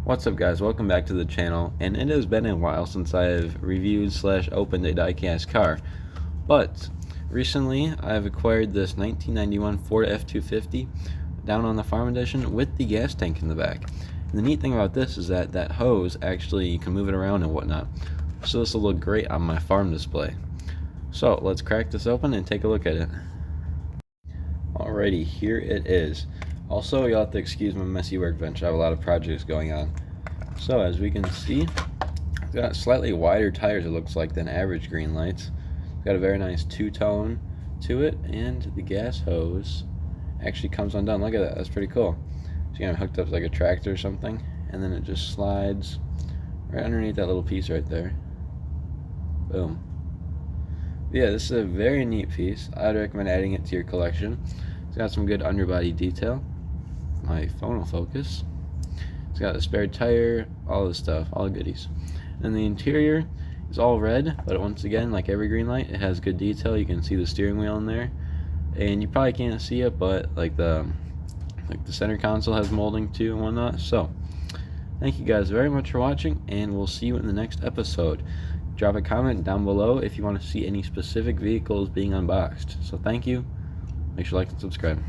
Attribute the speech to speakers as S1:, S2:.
S1: What's up guys, welcome back to the channel, and it has been a while since I've reviewed / opened a diecast car, but recently I've acquired this 1991 Ford F-250 down on the farm edition with the gas tank in the back. And the neat thing about this is that hose actually, you can move it around and whatnot, so this will look great on my farm display. So let's crack this open and take a look at it. Alrighty, here it is. Also, you'll have to excuse my messy workbench. I have a lot of projects going on. So as we can see, it's got slightly wider tires, it looks like, than average Greenlights. It's got a very nice two-tone to it, and the gas hose actually comes undone. Look at that, that's pretty cool. So you got it hooked up like a tractor or something, and then it just slides right underneath that little piece right there. Boom. Yeah, this is a very neat piece. I'd recommend adding it to your collection. It's got some good underbody detail. My phone will focus. It's got a spare tire, all this stuff, all the goodies. And the interior is all red, but once again, like every Greenlight, it has good detail. You can see the steering wheel in there, and you probably can't see it, but like the center console has molding too and whatnot. So thank you guys very much for watching, and we'll see you in the next episode. Drop a comment down below if you want to see any specific vehicles being unboxed. So thank you. Make sure to like and subscribe.